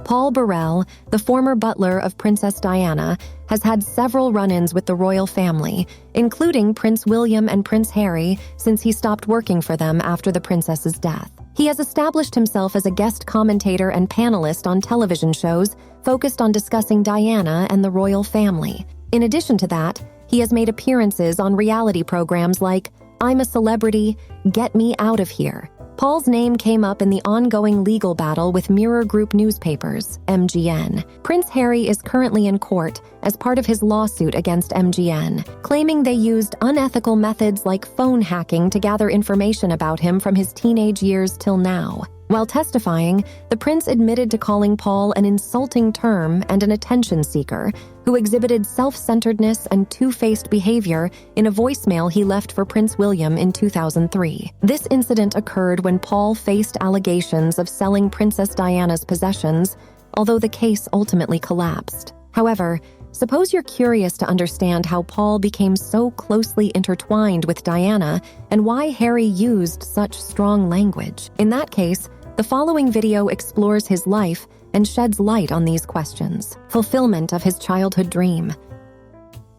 Paul Burrell, the former butler of Princess Diana, has had several run-ins with the royal family, including Prince William and Prince Harry, since he stopped working for them after the princess's death. He has established himself as a guest commentator and panelist on television shows focused on discussing Diana and the royal family. In addition to that, he has made appearances on reality programs like I'm a Celebrity, Get Me Out of Here. Paul's name came up in the ongoing legal battle with Mirror Group newspapers, MGN. Prince Harry is currently in court as part of his lawsuit against MGN, claiming they used unethical methods like phone hacking to gather information about him from his teenage years till now. While testifying, the prince admitted to calling Paul an insulting term and an attention seeker who exhibited self-centeredness and two-faced behavior in a voicemail he left for Prince William in 2003. This incident occurred when Paul faced allegations of selling Princess Diana's possessions, although the case ultimately collapsed. However, suppose you're curious to understand how Paul became so closely intertwined with Diana and why Harry used such strong language. In that case, the following video explores his life and sheds light on these questions. Fulfillment of his childhood dream.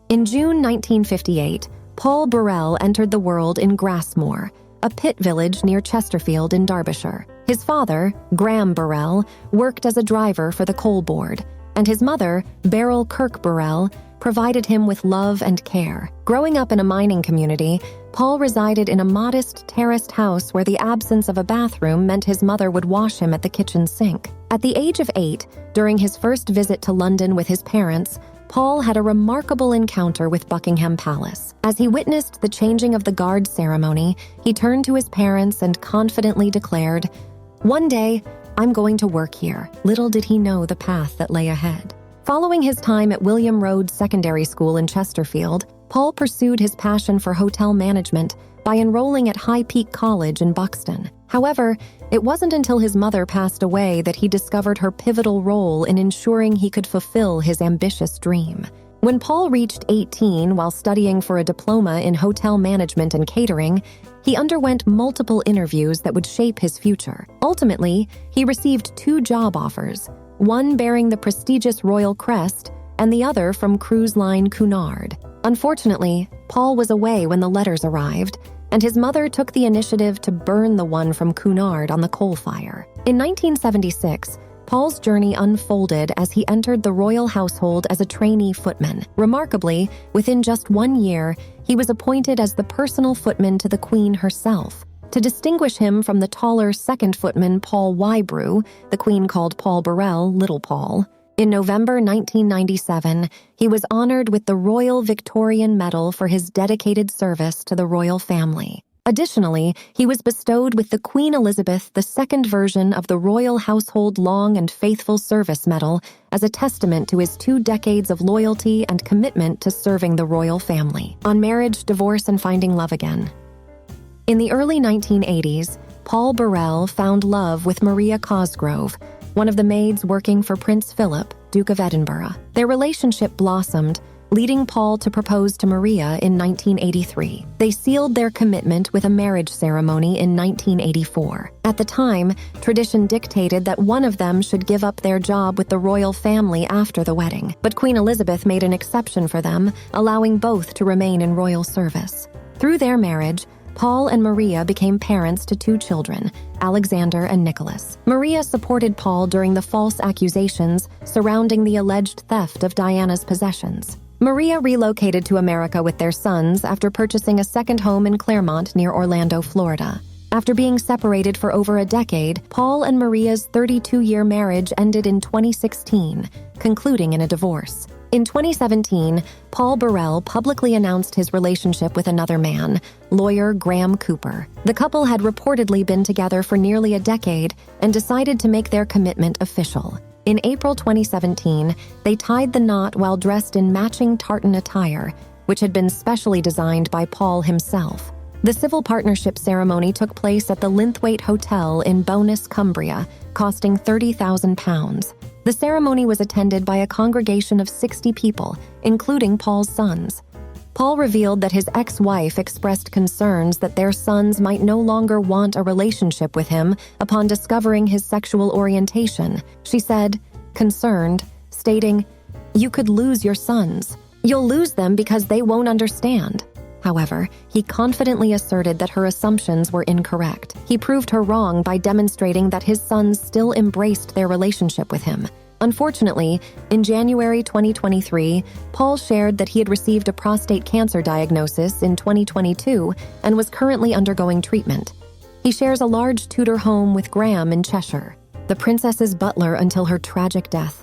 In June 1958, Paul Burrell entered the world in Grassmoor, a pit village near Chesterfield in Derbyshire. His father, Graham Burrell, worked as a driver for the coal board, and his mother, Beryl Kirk Burrell, provided him with love and care. Growing up in a mining community, Paul resided in a modest terraced house where the absence of a bathroom meant his mother would wash him at the kitchen sink. At the age of 8, during his first visit to London with his parents, Paul had a remarkable encounter with Buckingham Palace. As he witnessed the changing of the guard ceremony, he turned to his parents and confidently declared, "One day, I'm going to work here." Little did he know the path that lay ahead. Following his time at William Road Secondary School in Chesterfield, Paul pursued his passion for hotel management by enrolling at High Peak College in Buxton. However, it wasn't until his mother passed away that he discovered her pivotal role in ensuring he could fulfill his ambitious dream. When Paul reached 18 while studying for a diploma in hotel management and catering, he underwent multiple interviews that would shape his future. Ultimately, he received 2 job offers, one bearing the prestigious royal crest and the other from cruise line Cunard. Unfortunately, Paul was away when the letters arrived, and his mother took the initiative to burn the one from Cunard on the coal fire. In 1976, Paul's journey unfolded as he entered the royal household as a trainee footman. Remarkably, within just 1 year, he was appointed as the personal footman to the Queen herself. To distinguish him from the taller second footman Paul Wybrew, the Queen called Paul Burrell Little Paul. In November 1997, he was honored with the Royal Victorian Medal for his dedicated service to the royal family. Additionally, he was bestowed with the Queen Elizabeth II version of the Royal Household Long and Faithful Service Medal as a testament to his 2 decades of loyalty and commitment to serving the royal family. On marriage, divorce, and finding love again. In the early 1980s, Paul Burrell found love with Maria Cosgrove, one of the maids working for Prince Philip, Duke of Edinburgh. Their relationship blossomed, leading Paul to propose to Maria in 1983. They sealed their commitment with a marriage ceremony in 1984. At the time, tradition dictated that one of them should give up their job with the royal family after the wedding, but Queen Elizabeth made an exception for them, allowing both to remain in royal service. Through their marriage, Paul and Maria became parents to 2 children, Alexander and Nicholas. Maria supported Paul during the false accusations surrounding the alleged theft of Diana's possessions. Maria relocated to America with their sons after purchasing a second home in Claremont near Orlando, Florida. After being separated for over a decade, Paul and Maria's 32-year marriage ended in 2016, concluding in a divorce. In 2017, Paul Burrell publicly announced his relationship with another man, lawyer Graham Cooper. The couple had reportedly been together for nearly a decade and decided to make their commitment official. In April 2017, they tied the knot while dressed in matching tartan attire, which had been specially designed by Paul himself. The civil partnership ceremony took place at the Linthwaite Hotel in Bowness, Cumbria, costing £30,000. The ceremony was attended by a congregation of 60 people, including Paul's sons. Paul revealed that his ex-wife expressed concerns that their sons might no longer want a relationship with him upon discovering his sexual orientation. She said, concerned, stating, "You could lose your sons. You'll lose them because they won't understand." However, he confidently asserted that her assumptions were incorrect. He proved her wrong by demonstrating that his sons still embraced their relationship with him. Unfortunately, in January 2023, Paul shared that he had received a prostate cancer diagnosis in 2022 and was currently undergoing treatment. He shares a large Tudor home with Graham in Cheshire, the princess's butler until her tragic death.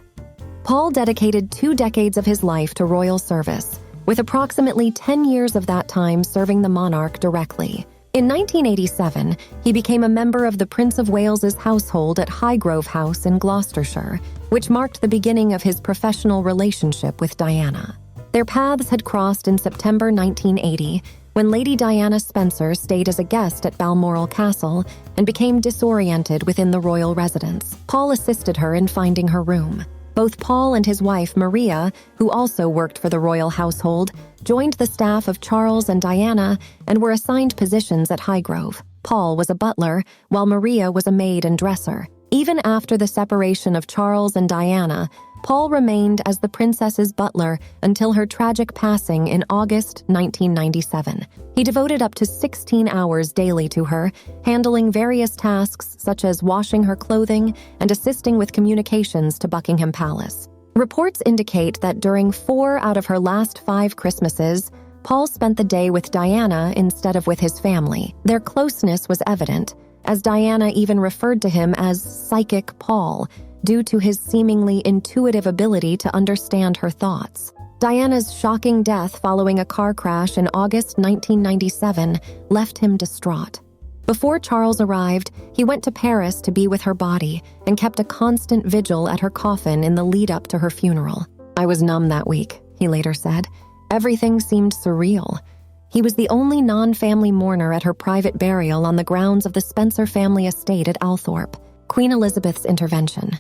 Paul dedicated 2 decades of his life to royal service, with approximately 10 years of that time serving the monarch directly. In 1987, he became a member of the Prince of Wales's household at Highgrove House in Gloucestershire, which marked the beginning of his professional relationship with Diana. Their paths had crossed in September 1980, when Lady Diana Spencer stayed as a guest at Balmoral Castle and became disoriented within the royal residence. Paul assisted her in finding her room. Both Paul and his wife, Maria, who also worked for the royal household, joined the staff of Charles and Diana and were assigned positions at Highgrove. Paul was a butler, while Maria was a maid and dresser. Even after the separation of Charles and Diana, Paul remained as the princess's butler until her tragic passing in August 1997. He devoted up to 16 hours daily to her, handling various tasks such as washing her clothing and assisting with communications to Buckingham Palace. Reports indicate that during 4 out of her last 5 Christmases, Paul spent the day with Diana instead of with his family. Their closeness was evident, as Diana even referred to him as Psychic Paul, due to his seemingly intuitive ability to understand her thoughts. Diana's shocking death following a car crash in August 1997 left him distraught. Before Charles arrived, he went to Paris to be with her body and kept a constant vigil at her coffin in the lead-up to her funeral. "I was numb that week," he later said. "Everything seemed surreal." He was the only non-family mourner at her private burial on the grounds of the Spencer family estate at Althorpe. Queen Elizabeth's intervention.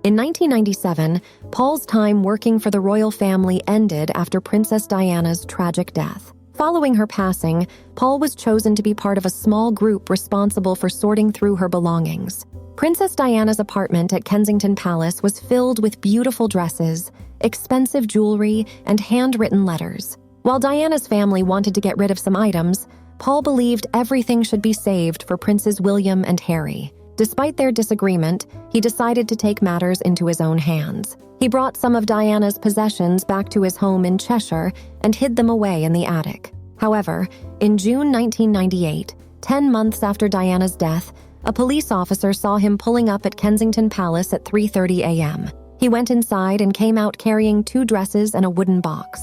In 1997, Paul's time working for the royal family ended after Princess Diana's tragic death. Following her passing, Paul was chosen to be part of a small group responsible for sorting through her belongings. Princess Diana's apartment at Kensington Palace was filled with beautiful dresses, expensive jewelry, and handwritten letters. While Diana's family wanted to get rid of some items, Paul believed everything should be saved for Princes William and Harry. Despite their disagreement, he decided to take matters into his own hands. He brought some of Diana's possessions back to his home in Cheshire and hid them away in the attic. However, in June 1998, 10 months after Diana's death, a police officer saw him pulling up at Kensington Palace at 3:30 a.m. He went inside and came out carrying 2 dresses and a wooden box.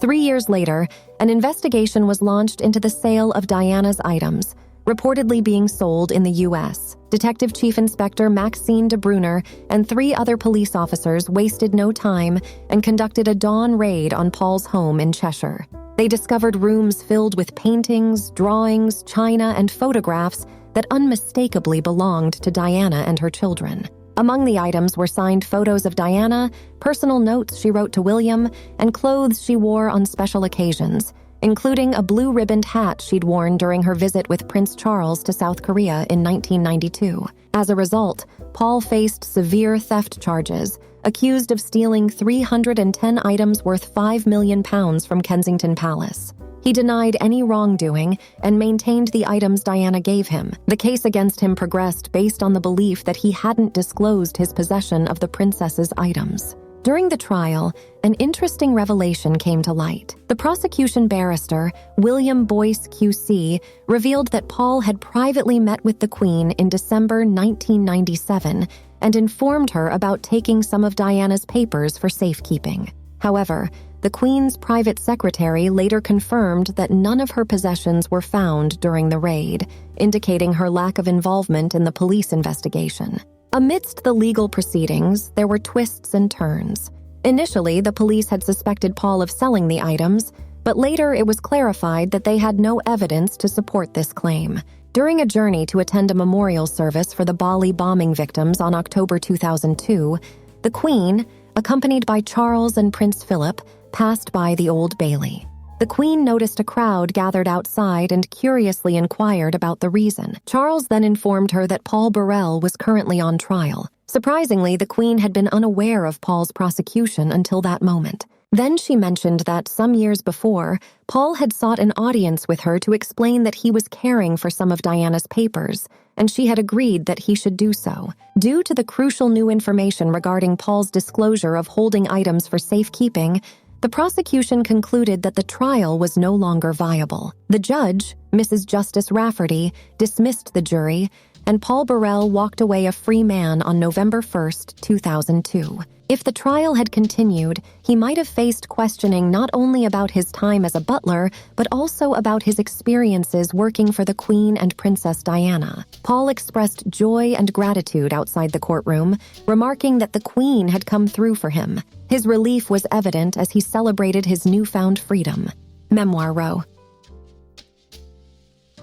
3 years later, an investigation was launched into the sale of Diana's items, reportedly being sold in the U.S. Detective Chief Inspector Maxine de Brunner and 3 other police officers wasted no time and conducted a dawn raid on Paul's home in Cheshire. They discovered rooms filled with paintings, drawings, china, and photographs that unmistakably belonged to Diana and her children. Among the items were signed photos of Diana, personal notes she wrote to William, and clothes she wore on special occasions, including a blue ribboned hat she'd worn during her visit with Prince Charles to South Korea in 1992. As a result, Paul faced severe theft charges, accused of stealing 310 items worth £5 million from Kensington Palace. He denied any wrongdoing and maintained the items Diana gave him. The case against him progressed based on the belief that he hadn't disclosed his possession of the princess's items. During the trial, an interesting revelation came to light. The prosecution barrister, William Boyce QC, revealed that Paul had privately met with the Queen in December 1997 and informed her about taking some of Diana's papers for safekeeping. However, the Queen's private secretary later confirmed that none of her possessions were found during the raid, indicating her lack of involvement in the police investigation. Amidst the legal proceedings, there were twists and turns. Initially, the police had suspected Paul of selling the items, but later it was clarified that they had no evidence to support this claim. During a journey to attend a memorial service for the Bali bombing victims on October 2002, the Queen, accompanied by Charles and Prince Philip, passed by the Old Bailey. The Queen noticed a crowd gathered outside and curiously inquired about the reason. Charles then informed her that Paul Burrell was currently on trial. Surprisingly, the Queen had been unaware of Paul's prosecution until that moment. Then she mentioned that some years before, Paul had sought an audience with her to explain that he was caring for some of Diana's papers, and she had agreed that he should do so. Due to the crucial new information regarding Paul's disclosure of holding items for safekeeping, the prosecution concluded that the trial was no longer viable. The judge, Mrs. Justice Rafferty, dismissed the jury, and Paul Burrell walked away a free man on November 1, 2002. If the trial had continued, he might have faced questioning not only about his time as a butler, but also about his experiences working for the Queen and Princess Diana. Paul expressed joy and gratitude outside the courtroom, remarking that the Queen had come through for him. His relief was evident as he celebrated his newfound freedom. Memoir Row.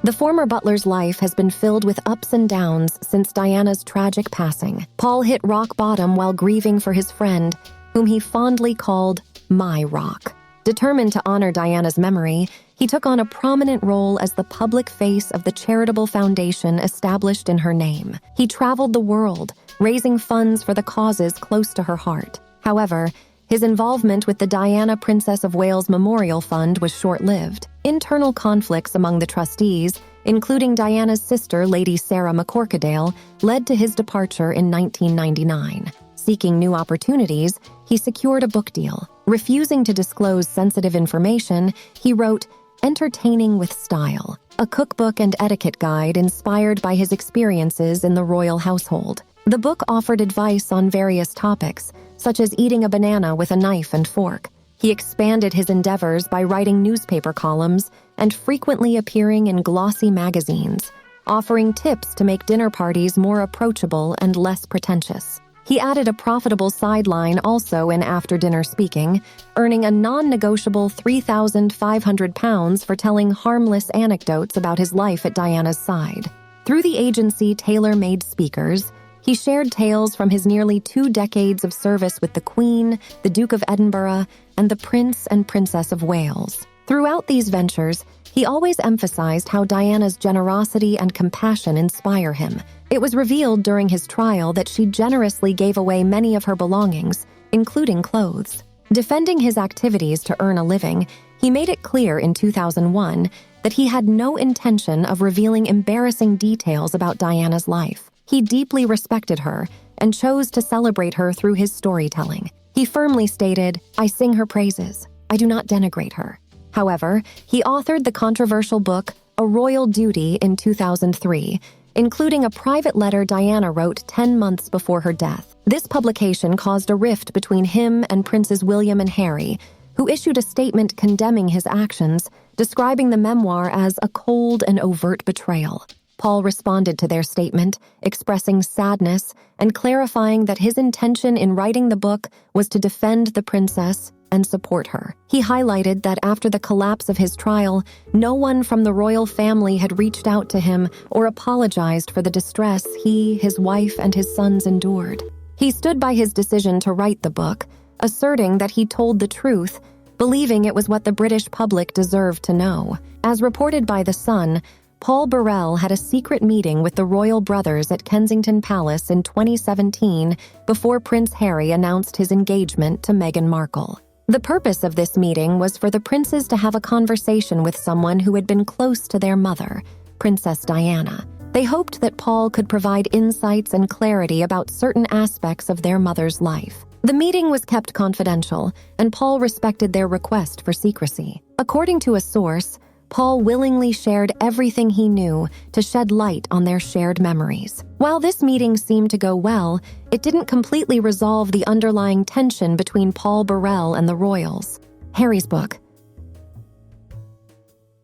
The former butler's life has been filled with ups and downs since Diana's tragic passing. Paul hit rock bottom while grieving for his friend, whom he fondly called My Rock. Determined to honor Diana's memory, he took on a prominent role as the public face of the charitable foundation established in her name. He traveled the world, raising funds for the causes close to her heart. However, his involvement with the Diana Princess of Wales Memorial Fund was short-lived. Internal conflicts among the trustees, including Diana's sister, Lady Sarah McCorquodale, led to his departure in 1999. Seeking new opportunities, he secured a book deal. Refusing to disclose sensitive information, he wrote Entertaining with Style, a cookbook and etiquette guide inspired by his experiences in the royal household. The book offered advice on various topics, such as eating a banana with a knife and fork. He expanded his endeavors by writing newspaper columns and frequently appearing in glossy magazines, offering tips to make dinner parties more approachable and less pretentious. He added a profitable sideline also in after-dinner speaking, earning a non-negotiable £3,500 for telling harmless anecdotes about his life at Diana's side. Through the agency Tailor-Made Speakers, he shared tales from his nearly 2 decades of service with the Queen, the Duke of Edinburgh, and the Prince and Princess of Wales. Throughout these ventures, he always emphasized how Diana's generosity and compassion inspire him. It was revealed during his trial that she generously gave away many of her belongings, including clothes. Defending his activities to earn a living, he made it clear in 2001 that he had no intention of revealing embarrassing details about Diana's life. He deeply respected her and chose to celebrate her through his storytelling. He firmly stated, "I sing her praises. I do not denigrate her." However, he authored the controversial book, A Royal Duty, in 2003, including a private letter Diana wrote 10 months before her death. This publication caused a rift between him and Princes William and Harry, who issued a statement condemning his actions, describing the memoir as a cold and overt betrayal. Paul responded to their statement, expressing sadness and clarifying that his intention in writing the book was to defend the princess and support her. He highlighted that after the collapse of his trial, no one from the royal family had reached out to him or apologized for the distress he, his wife, and his sons endured. He stood by his decision to write the book, asserting that he told the truth, believing it was what the British public deserved to know. As reported by The Sun, Paul Burrell had a secret meeting with the royal brothers at Kensington Palace in 2017 before Prince Harry announced his engagement to Meghan Markle. The purpose of this meeting was for the princes to have a conversation with someone who had been close to their mother, Princess Diana. They hoped that Paul could provide insights and clarity about certain aspects of their mother's life. The meeting was kept confidential, and Paul respected their request for secrecy. According to a source, Paul willingly shared everything he knew to shed light on their shared memories. While this meeting seemed to go well, it didn't completely resolve the underlying tension between Paul Burrell and the royals. Harry's book.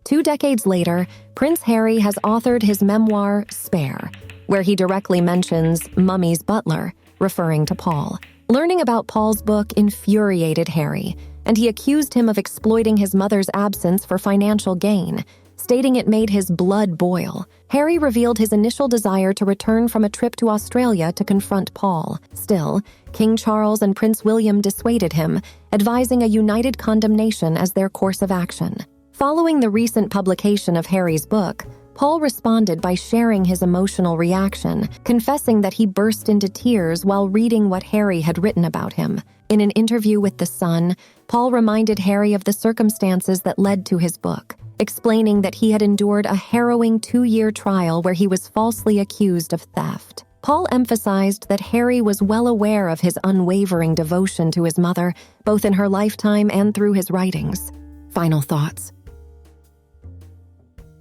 2 decades later, Prince Harry has authored his memoir, Spare, where he directly mentions Mummy's butler, referring to Paul. Learning about Paul's book infuriated Harry, and he accused him of exploiting his mother's absence for financial gain, stating it made his blood boil. Harry revealed his initial desire to return from a trip to Australia to confront Paul. Still, King Charles and Prince William dissuaded him, advising a united condemnation as their course of action. Following the recent publication of Harry's book, Paul responded by sharing his emotional reaction, confessing that he burst into tears while reading what Harry had written about him. In an interview with The Sun, Paul reminded Harry of the circumstances that led to his book, explaining that he had endured a harrowing 2-year trial where he was falsely accused of theft. Paul emphasized that Harry was well aware of his unwavering devotion to his mother, both in her lifetime and through his writings. Final thoughts.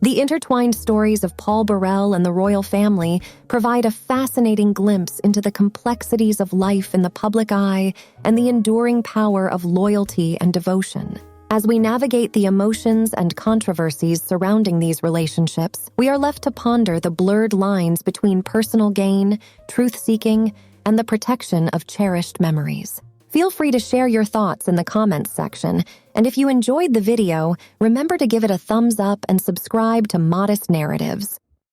The intertwined stories of Paul Burrell and the royal family provide a fascinating glimpse into the complexities of life in the public eye and the enduring power of loyalty and devotion. As we navigate the emotions and controversies surrounding these relationships, we are left to ponder the blurred lines between personal gain, truth-seeking, and the protection of cherished memories. Feel free to share your thoughts in the comments section, and if you enjoyed the video, remember to give it a thumbs up and subscribe to Modest Narratives.